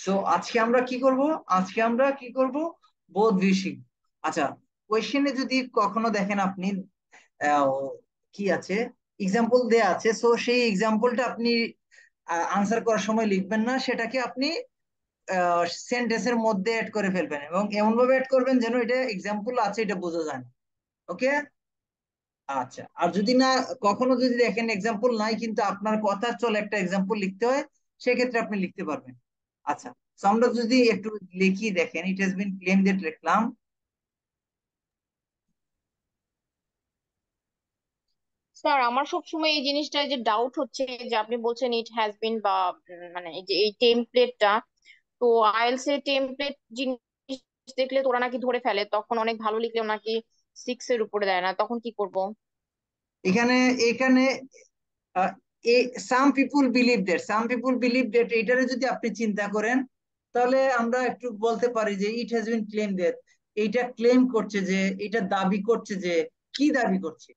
So আজকে আমরা কি করব বোধ উইশিং। আচ্ছা, কোয়েশ্চেনে যদি কখনো দেখেন আপনি আহ, কি আছে, এক্সাম্পল দেয়া আছে, সো সেই এক্সাম্পলটা আপনি আনসার করার সময় লিখবেন না, সেটাকে আপনি সেন্টেন্সের মধ্যে অ্যাড করে ফেলবেন এবং এমন ভাবে অ্যাড করবেন যেন এটা এক্সাম্পল আছে এটা বোঝা যায়। ওকে। আচ্ছা, আর যদি না কখনো যদি দেখেন এক্সাম্পল নাই কিন্তু আপনার কথার চলে একটা এক্সাম্পল লিখতে হয়, সেক্ষেত্রে আপনি লিখতে পারবেন। আচ্ছা, তো আমরা যদি একটু লিখি, দেখেন ইট হ্যাজ বিন ক্লেম দ্যাট, লিখলাম। স্যার, আমার সবসময় এই জিনিসটা যে ডাউট হচ্ছে যে আপনি বলছেন ইট হ্যাজ বিন বা মানে এই যে এই টেমপ্লেটটা, তো আইএলটিএস এর টেমপ্লেট জিনিস দেখলে তো ওরা নাকি ধরে ফেলে, তখন অনেক ভালো লিখলেও নাকি 6 এর উপরে দেয় না, তখন কি করব? এখানে এখানে সাম পিপুল বিলিভ দ্যাট এটারে যদি আপনি চিন্তা করেন, তাহলে আমরা একটু বলতে পারি যে ইট হ্যাজ বিন ক্লেম দ্যাট, এইটা ক্লেম করছে যে, এটা দাবি করছে যে, কি দাবি করছে?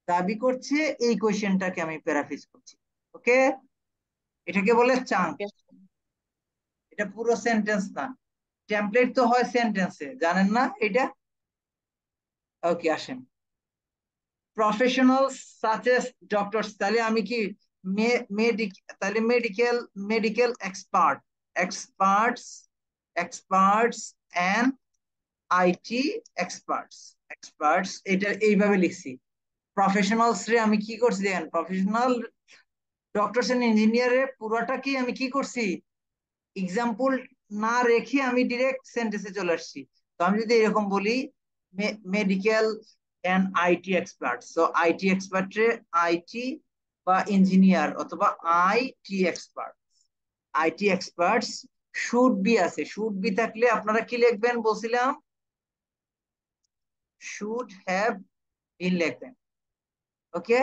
দাবি করছে এই কোয়েশ্চেনটাকে আমি প্যারাফ্রেজ করছি। ওকে, এটাকে বলে চাঙ্ক। ওকে। এটা পুরো সেন্টেন্স না, টেমপ্লেট তো হয় সেন্টেন্সে, জানেন না এটা? ওকে, আসেন। প্রফেশনাল সাচ এস ডক্টরস, তাহলে আমি কি তাহলে medical, medical expert, experts, experts and IT experts, experts এটা এইভাবে লিখছি। প্রফেশনালস রে আমি কি করছি দেখেন, প্রফেশনাল ডক্টরস এন্ড ইঞ্জিনিয়ারে পুরোটাকে আমি কি করছি, এক্সাম্পল না রেখে আমি ডিরেক্ট সেন্টেন্সে চলে আসছি। তো আমি যদি এরকম বলি medical and IT expert, so IT expert রে আইটি বা ইঞ্জিনিয়ার অথবা IT expert, IT experts should be আছে, শুড বি থাকলে আপনারা কি লিখবেন বলছিলাম, শুড হ্যাভ বিন লিখবেন। ওকে,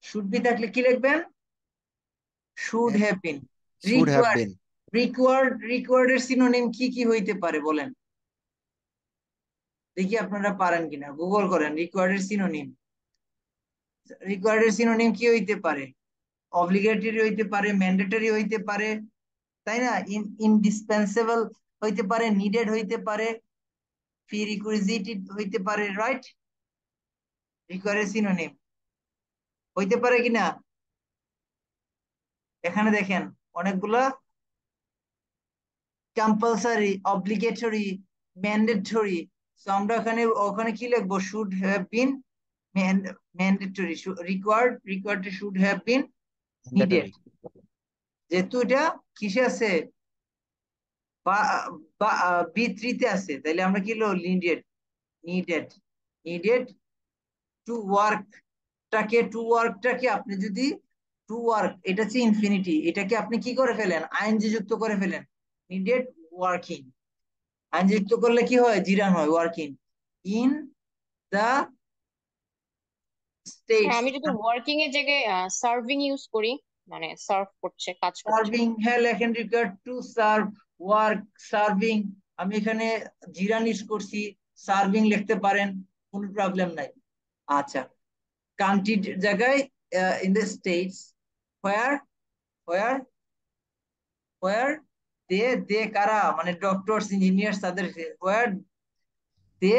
শুড বি থাকলে কি লিখবেন, should have been. Should have required, been. রিকোয়ার্ডের সিনোনিম কি কি হইতে পারে বলেন, দেখি আপনারা পারেন কিনা, গুগল করেন রিকোয়ার্ডের সিনোনিম। রিকোয়ার্ডের সিনোনিম কি হইতে পারে? অব্লিগেটরি হইতে পারে, ম্যান্ডেটরি হইতে পারে, তাই না? ইনডিসপেন্সেবল হইতে পারে, নিডেড হইতে পারে, প্রি রিকুইজিট হইতে পারে, রাইট? রিকোয়ার্ডের সিনোনিম হইতে পারে কিনা, এখানে দেখেন অনেকগুলা, কম্পালসারি, অব্লিগেটরি, ম্যান্ডেটরি। তো আমরা ওখানে ওখানে কি লিখবো, should have bin, mandatory, required, required should have bin, needed. Mandatory. যেহেতু এটা কিসে আছে, বা বি3 তে আছে, তাইলে আমরা কি হলো, needed, needed, needed to work. To ওয়ার্কটাকে আপনি যদি, টু ওয়ার্ক এটা হচ্ছে ইনফিনিটি, এটাকে আপনি কি করে ফেলেন, আইএনজি যুক্ত করে ফেলেন, নিডেড ওয়ার্কিং। আইএনজি যুক্ত করলে কি হয়, জিরান হয়, working in the sir, States. আমি যদি ওয়ার্কিং এর জায়গায় সার্ভিং ইউজ করি, মানে সার্ভ করছে, কাজ করছে। সার্ভিং, হ্যাঁ লেখেন, required to serve, work, serving. আমি এখানে জিরান ইউজ করছি, সার্ভিং লিখতে পারেন, কোনো প্রবলেম নাই। আচ্ছা, কান্ট্রির জায়গায় ইন দ্য স্টেটস, হোয়ার, হোয়ার, হোয়ার দে, দে কারা, মানে ডক্টরস ইঞ্জিনিয়ার্স তাদের, হোয়ার দে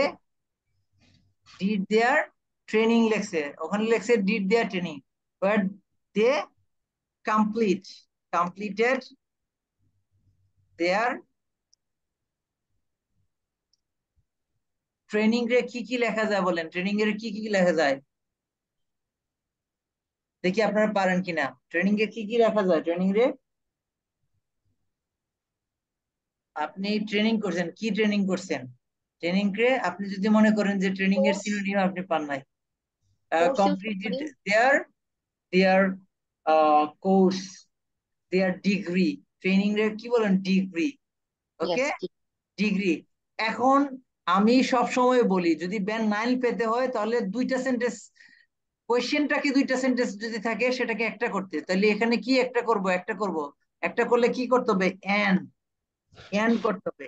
ডিড দেয়ার ট্রেনিং লেখছে, ওখানে লেখছে did their training, where they complete, completed their training. রে কি কি লেখা যায় বলেন, ট্রেনিং এর কি কি লেখা যায়, দেখি আপনারা পারেন কিনা, ট্রেনিং এ কি কি লেখা যায়, ট্রেনিং রে আপনি ট্রেনিং করছেন, কি ট্রেনিং করছেন, ট্রেনিং রে আপনি যদি মনে করেন যে ট্রেনিং এর কোর্স, সিনোনিম আপনি পান নাই, কোর্স ইউজ কমপ্লিটেড করি। দেয়ার, দেয়ার কোর্স, দেয়ার ডিগ্রি। ট্রেনিং রে কি বলেন, ডিগ্রি। ওকে, ইয়েস। ডিগ্রি। এখন আমি সব সময় বলি যদি ব্যান্ড 9 পেতে হয় তাহলে দুইটা সেন্টেন্স, কোয়েশ্চেনটাকে দুইটা সেন্টেন্স যদি থাকে সেটাকে একটা করতে, তাহলে এখানে কি একটা করব, একটা করব, একটা করলে কি করতে হবে, এন্ড, এন্ড করতে হবে।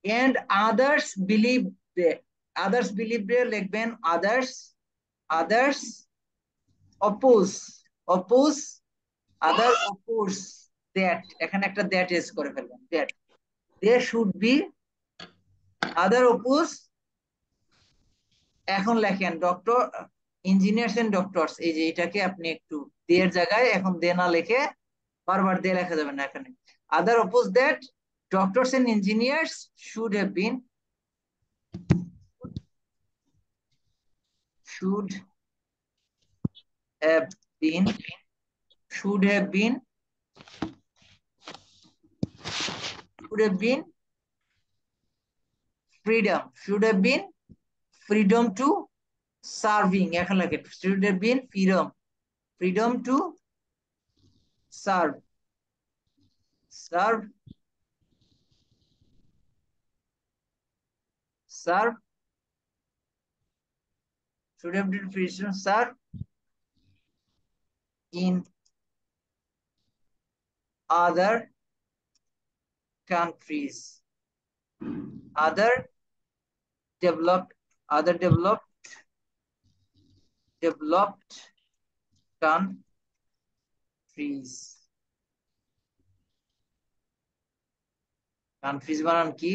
And others believe they, others believe they লিখবেন, others, others oppose, oppose, other oppose that, এখানে একটা দ্যাট ইউজ করে ফেলবেন, that. there should be other opus এখন লেখেন ডক্টর ইঞ্জিনিয়ার্স এন্ড ডক্টরস এই যে এটাকে আপনি একটু দের জায়গায় এখন দে না লিখে বারবার দে লেখা যাবে না এখানে other opus that doctors and engineers should have been should have been should have been should have been freedom to serving এখন লাগে should have been freedom to serve serve should have been freedom to serve in other countries other developed other developed countries countries বানান কি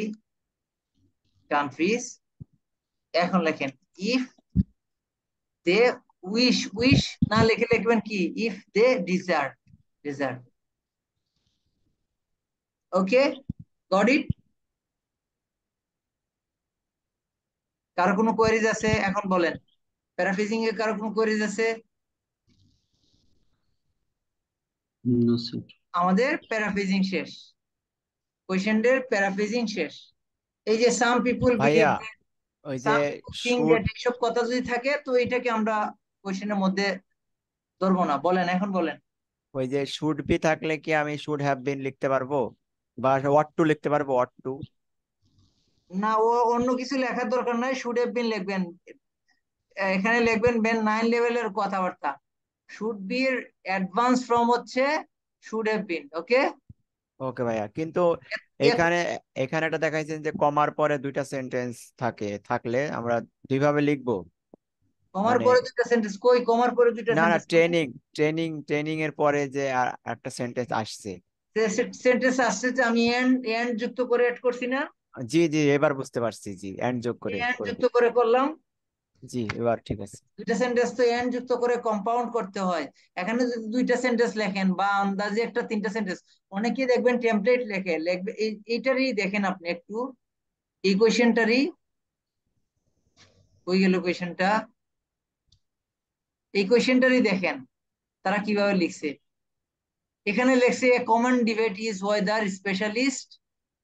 countries এখন লেখেন if they wish না লিখে লিখবেন কি if they desire okay got it কারো কোনো কোয়েরিজ আছে এখন বলেন প্যারাফ্রেজিং এর কারো কোনো কোয়েরিজ আছে No, sir. আমাদের প্যারাফ্রেজিং শেষ কোয়েশ্চেনের প্যারাফ্রেজিং শেষ এই যে সাম পিপল ভাইয়া ওই যে থিঙ্ক শুড দ্যাট এইসব কথা যদি থাকে তো এটাকে আমরা কোয়েশ্চেনের মধ্যে ধরবো না বলেন এখন বলেন ওই যে শুড বি থাকলে কি আমি শুড হ্যাভ বিন লিখতে পারবো বা ওয়াট টু লিখতে পারবো ওয়াট টু না ও অন্য কিছু লেখার দরকার নাই শুড হ্যাভ বিন লিখবেন এখানে লিখবেন বেন 9 লেভেলের কথাবার্তা শুড বি এর অ্যাডভান্স ফর্ম হচ্ছে শুড হ্যাভ বিন ওকে ওকে ভাইয়া কিন্তু এখানে এখানে একটা দেখাইছেন যে কমার পরে দুইটা সেন্টেন্স থাকলে আমরা দুইভাবে লিখবো কমার মানে পরে দুইটা সেন্টেন্স কই কমার পরে দুইটা না না সেন্টেন্স ট্রেনিং এর পরে যে একটা সেন্টেন্স আসছে সেন্টেন্স আসছে যে আমি এন্ড যুক্ত করে এড করছি না জি জি এবার বুঝতে পারছি জি এন্ড যোগ করে এন্ড করে যুক্ত করে করলাম জি এবার ঠিক আছে দুইটা সেন্টেন্স তো এন্ড যুক্ত করে কম্পাউন্ড করতে হয় এখানে যদি দুইটা সেন্টেন্স লেখেন বা আন্দাজে একটা তিনটা সেন্টেন্স অনেকেই দেখবেন টেমপ্লেট লিখবে এইটারই দেখেন আপনি একটু এই কোয়েশ্চেনটারই কই গেল কোয়েশ্চেনটা এই কোয়েশ্চেনটারই দেখেন তারা কিভাবে লিখছে এখানে লেখছে a common debate is whether specialist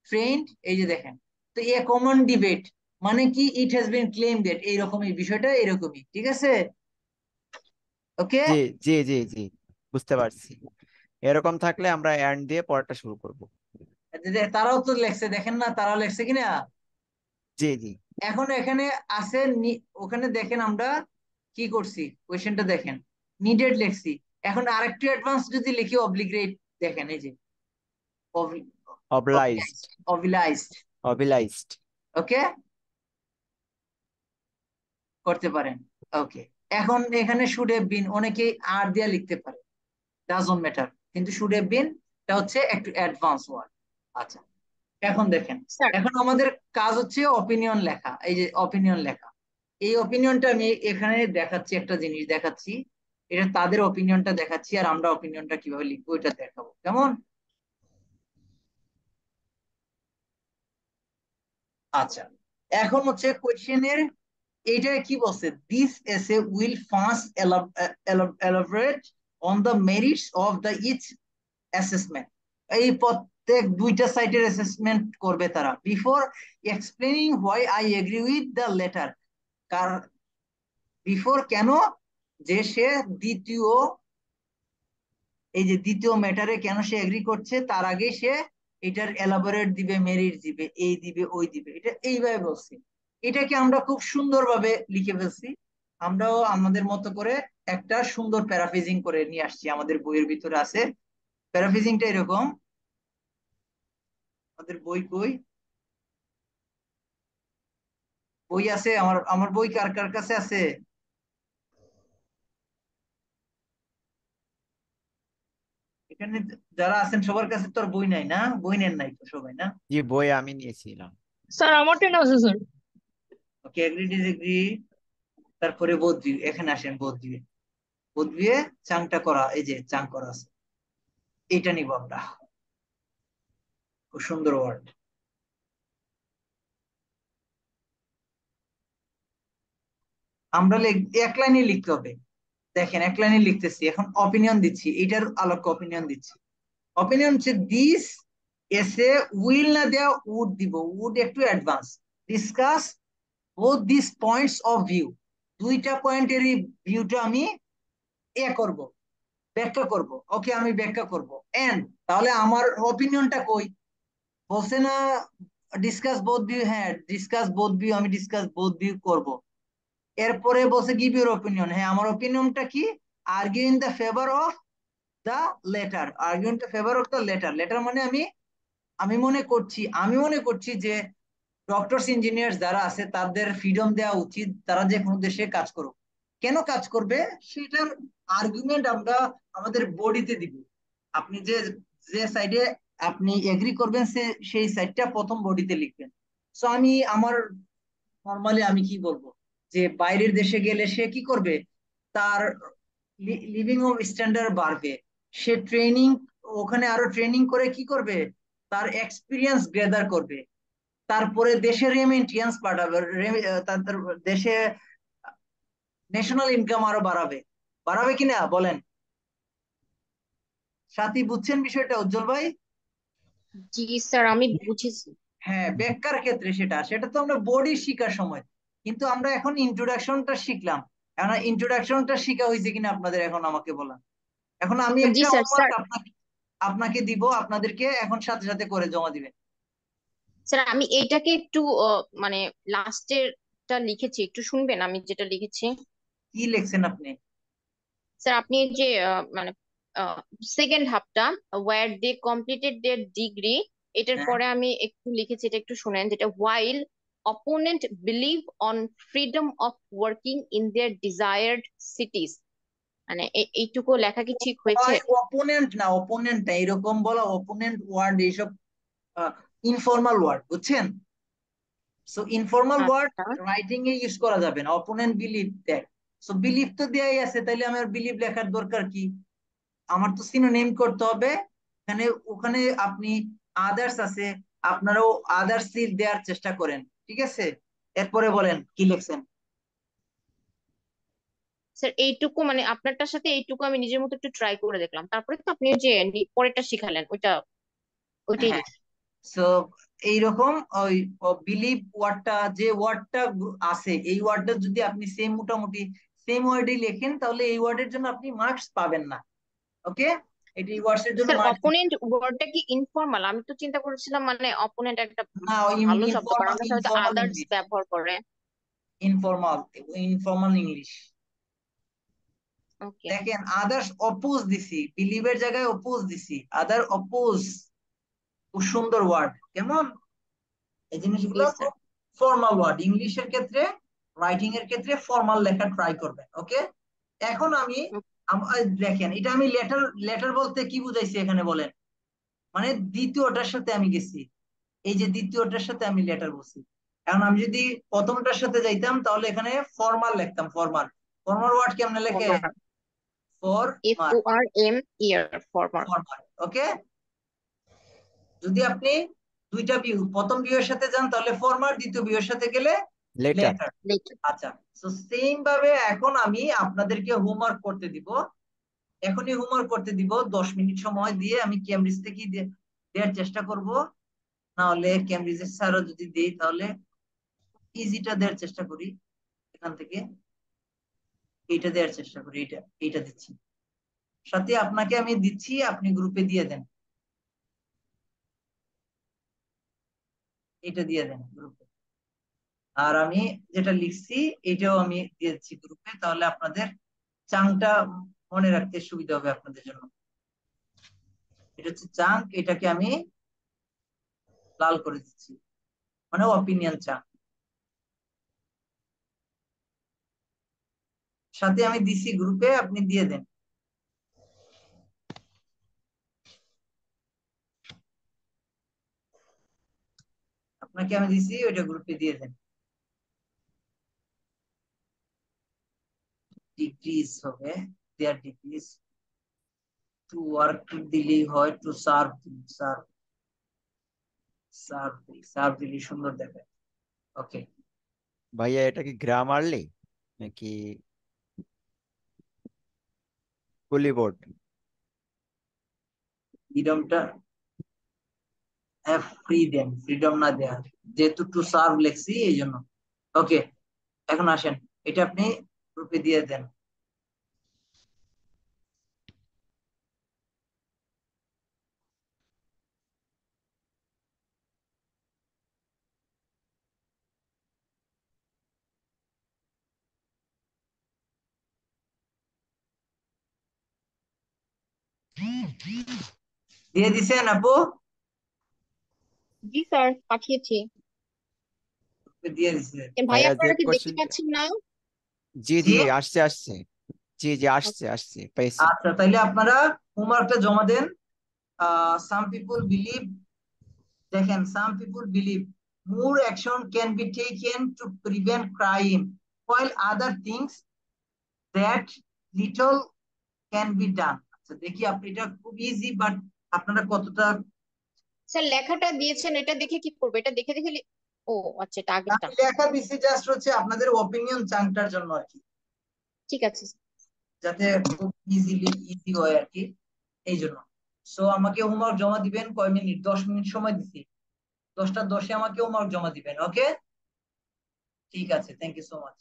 trend এই যে দেখেন তো এ কমন ডিবেট মানে কি it has been claim that এইরকমই বিষয়টা এরকমই ঠিক আছে ওকে জি জি জি জি বুঝতে পারছি এরকম থাকলে আমরা এন্ড দিয়ে পরেরটা শুরু করব তারাও তো লেখছে দেখেন না তারা লেখছে কিনা জি জি এখন এখানে আছে ওখানে দেখেন আমরা কি করছি কোয়েশ্চেনটা দেখেন নিডেড লিখছি এখন আরেকটু অ্যাডভান্স যদি লিখি অব্লিগেট দেখেন এই যে অবলাইজড অবিলাইজড অবিলাইজড ওকে করতে পারেন ওকে এখন এখানে শুড হ্যাভ বিন অনেকে আর দিয়া লিখতে পারে ডাজন্ট ম্যাটার কিন্তু শুড হ্যাভ বিন এটা হচ্ছে একটু অ্যাডভান্স ওয়ার্ড আচ্ছা এখন দেখেন স্যার এখন আমাদের কাজ হচ্ছে অপিনিয়ন লেখা এই যে অপিনিয়ন লেখা এই অপিনিয়নটা আমি এখানে দেখাচ্ছি একটা জিনিস দেখাচ্ছি এটা তাদের অপিনিয়নটা দেখাচ্ছি আর আমরা অপিনিয়নটা কিভাবে লিখবো এটা দেখাবো কেমন আচ্ছা এখন হচ্ছে কোয়েশ্চেনের এইটা কি বলছে this essay will first elaborate on the merits of the each assessment এই প্রত্যেক দুইটা সাইটের অ্যাসেসমেন্ট করবে তারা before explaining why I agree with the latter কার বিফোর কেন যে সে দ্বিতীয় এই যে দ্বিতীয় ম্যাটারে কেন সে এগ্রি করছে তার আগে সে এটার এলাবোরেট দিবে মেরিট দিবে এই দিবে ওই দিবে এটা এইভাবে বলছি এটাকে আমরা খুব সুন্দরভাবে লিখে ফেলছি আমরাও আমাদের মতো করে একটা সুন্দর প্যারাফ্রেজিং করে নিয়ে আসছি আমাদের বইয়ের ভিতরে আছে প্যারাফ্রেজিংটা এরকম আমাদের বই কই বই আছে আমার আমার বই কার কার কাছে আছে? এখানে যারা আছেন সবার কাছে তো আর বই নাই না, বই নেন নাই তো সবাই না? জি, বই আমি নিয়েছিলাম। স্যার আমারটা না আছে স্যার। ওকে, এগ্রি ডিসএগ্রি। তারপরে বোধ ভিউ, এখানে আসেন বোধ ভিউ। বোধ ভিউ চাংটা করা, এই যে চাং করা আছে, এইটা নিব আমরা। খুব সুন্দর ওয়ার্ড। আমরা এক লাইনে লিখতে হবে। দেখেন এক লাইনে লিখতেছি, এখন অপিনিয়ন দিচ্ছি, এটার আলোকে অপিনিয়ন দিচ্ছি। অপিনিয়ন হচ্ছে দিস এসে, উইল না দেওয়া, উড দিব, উড একটু advance. Discuss both this points of view, দুইটা পয়েন্টেরই ভিউটা আমি করব, ব্যাখ্যা করব। ওকে, আমি ব্যাখ্যা করব। এন্ড তাহলে আমার অপিনিয়নটা কই? বলছে না ডিসকাস বোথ ভিউ, হ্যাঁ ডিসকাস বোথ ভিউ, আমি ডিসকাস বোথ ভিউ করব। এরপরে বলছে গিভ ইউর ওপিনিয়ন, হ্যাঁ আমার ওপিনিয়নটা কি? Argue in the favour of the latter, argue in the favour of the latter. Latter মানে আমি মনে করছি যে ডক্টরস ইঞ্জিনিয়ার যারা আছে তাদের ফ্রিডম দেওয়া উচিত, তারা যে কোনো দেশে কাজ করুক। কেন কাজ করবে সেটার আর্গুমেন্ট আমরা আমাদের বডিতে দিব। আপনি যে যে সাইডে আপনি এগ্রি করবেন সেই সাইডটা প্রথম বডিতে লিখবেন। সো আমি আমার নর্মালি আমি কি বলবো, যে বাইরের দেশে গেলে সে কি করবে, তার লিভিং স্ট্যান্ডার্ড বাড়বে। সে ট্রেনিং, ওখানে আরো ট্রেনিং করে কি করবে, তার এক্সপিরিয়েন্স গ্যাদার করবে। তারপরে দেশে রেমিটেন্স পাঠাবে, তাদের দেশে ন্যাশনাল ইনকাম আরো বাড়াবে। বাড়াবে কিনা বলেন? সাথী বুঝছেন বিষয়টা উজ্জ্বল ভাই? জি স্যার, আমি বুঝেছি। হ্যাঁ, বেকার ক্ষেত্রে সেটা সেটা তো আমরা বডি শিখার সময়, কিন্তু আমরা এখন ইন্ট্রোডাকশনটা শিখলাম। এখন ইন্ট্রোডাকশনটা শিখা হয়েছে কিনা আপনাদের এখন আমাকে বলেন। এখন আমি জি একটা স্যার। হোমওয়ার্ক স্যার, আপনাকে আপনাকে দিব, আপনাদেরকে এখন সাথে সাথে করে জমা দিবেন। স্যার আমি এইটাকে একটু মানে লাস্টেরটা লিখেছি, একটু শুনবেন আমি যেটা লিখেছি। কি লিখছেন আপনি? স্যার আপনি এই যে মানে সেকেন্ড হাফটা, were they completed their degree, এটার হ্যাঁ, পরে আমি একটু লিখেছি, এটা একটু শুনেন, যেটা while opponent believe on freedom of working in their desired cities, মানে এইটুকু লেখা কি ঠিক হয়েছে? অপোনেন্ট না, অপোনেন্ট না, এরকম বলা অপোনেন্ট ওয়ার্ড এইসব ইনফর্মাল ওয়ার্ড, বুঝছেন? সো ইনফর্মাল ওয়ার্ড আচ্ছা রাইটিং এ ইউজ করা যাবে না। Opponent believe that, so believe তো দেয়াই আছে, তাইলে আমার বিলিভ লেখার দরকার কি? আমার তো সিনোনিম করতে হবে। এখানে ওখানে আপনি আদার্স আছে, আপনারাও আদার্স দেওয়ার চেষ্টা করেন, ঠিক আছে? এরপরে বলেন কি লিখছেন। স্যার, এইটুকু মানে আপনারটার সাথে এইটুকু আমি নিজের মতো একটু ট্রাই করে দেখলাম, তারপরে তো আপনি ওই যে পরেরটা শিখালেন, ওইটাই হ্যাঁ, লিখছি। সো এইরকম ওই বিলিভ ওয়ার্ডটা, যে ওয়ার্ডটা আছে, এই ওয়ার্ডটা যদি আপনি সেম মোটামুটি সেম ওয়ার্ডে লেখেন তাহলে এই ওয়ার্ডের জন্য আপনি মার্কস পাবেন না। ওকে, এটি ওয়ার্ডস এর জন্য স্যার মার্কস অপোনেন্ট ওয়ার্ডটা কি ইনফর্মাল? আমি তো চিন্তা করেছিলাম মানে অপোনেন্ট একটা না, ভালো শব্দ, কারণ ইনফর্মাল, আমরা হয়তো ইনফর্মাল আদার্স ইংলিশ, ব্যবহার করে। Informal, informal English. ওকে। দেখেন আদার্স অপোজ দিছি, বিলিভের জায়গায় অপোজ দিছি, আদার অপোজ। খুব সুন্দর ওয়ার্ড, কেমন? এই জি জিনিসগুলো স্যার। খুব ফর্মাল ওয়ার্ড, ইংলিশের ক্ষেত্রে রাইটিং এর ক্ষেত্রে ফর্মাল লেখা ট্রাই করবেন। ওকে, এখন আমি দেখেন এটা আমি লেটার, লেটার বলতে কি বুঝাইছি এখানে বলেন? মানে দ্বিতীয়টার সাথে আমি গেছি, এই যে দ্বিতীয়টার সাথে আমি লেটার বলছি। এখন আমি যদি প্রথমটার সাথে যাইতাম তাহলে এখানে ফর্মাল লিখতাম। ফর্মাল, ফর্মাল ওয়ার্ড কেমনে লেখে? ফরমার, এফ ফরমাল, ও আর এম ইয়ার, ফরমার। ফরমাল। ওকে, যদি আপনি দুইটা ভিউ, প্রথম ভিউ এর সাথে যান তাহলে ফরমাল, দ্বিতীয় ভিউ এর সাথে গেলে লেটার। লেটার। লেটার। আচ্ছা, তো সেম ভাবে এখন আমি আপনাদেরকে হোমওয়ার্ক করতে দিব। এখনই হোমওয়ার্ক করতে দিব, 10 মিনিট সময় দিয়ে আমি কেমব্রিজ থেকে দেওয়ার চেষ্টা করব। না হলে কেমব্রিজের স্যারও যদি দেই তাহলে ইজিটা দেওয়ার চেষ্টা করি। এখান থেকে এইটা দেওয়ার চেষ্টা করি, এইটা দিচ্ছি। সাথে আপনাকে আমি দিচ্ছি, আপনি গ্রুপে দিয়ে দেন, এটা দিয়ে দেন গ্রুপে। আর আমি যেটা লিখছি এটাও আমি দিয়ে দিচ্ছি গ্রুপে, তাহলে আপনাদের চাংটা মনে রাখতে সুবিধা হবে আপনাদের জন্য। এটা হচ্ছে চাঙ্ক, এটাকে আমি লাল করে দিচ্ছি, মানে অপিনিয়ন চাঙ্ক। সাথে আমি দিছি গ্রুপে, আপনি দিয়ে দেন। আপনাকে আমি দিছি, ওইটা গ্রুপে দিয়ে দেন। ডিক্রিজ হবে, দেয়ার ডিক্রিজ। টু ওয়ার্ক দিলেই হয়, to serve, serve, serve, serve দিলে সুন্দর দেখায়। ওকে, ভাইয়া এটা কি গ্রামারলি নাকি কুলি বোর্ড? ফ্রিডমটা ফ্রি দেন, ফ্রিডম না দেয়া, যেহেতু টু সার্ভ লেখছি এই জন্য। ওকে, এখন আসেন, এটা আপনি গ্রুপে দিয়ে দেন। দিয়ে দিছেন আপু? জি স্যার, পাঠিয়েছি। দিয়ে দিছে। ভাই ভাইয়া যে আপনারা কি দেখতে কোশ্চেন, পাচ্ছেন না? জি জি, জি আসছে আসছে, জি জি আসছে আসছে, পেয়েছি। আচ্ছা, তাইলে আপনারা হোমওয়ার্কটা জমা দেন। সাম পিপল বিলিভ, দেখেন, some people believe more action can be taken to prevent crime, while other things that little can be done। আচ্ছা দেখি, আপনি, এটা খুব ইজি, বাট আপনারা কতটা। স্যার লেখাটা দিয়েছেন, এটা দেখে কি করবো? এটা দেখে দেখে ও আচ্ছা, এটা আগেরটা। আমি লেখা দিছি জাস্ট হচ্ছে আপনাদের ওপিনিয়ন চাংটার জন্য আর কি, ঠিক আছে। যাতে খুব ইজি হয় আর কি, এই জন্য। সো আমাকে হোমওয়ার্ক জমা দিবেন কয় মিনিট? 10 মিনিট সময় দিছি, 10টা 10-এ আমাকে হোমওয়ার্ক জমা দিবেন। ওকে, ঠিক আছে, থ্যাংক ইউ সো মাচ।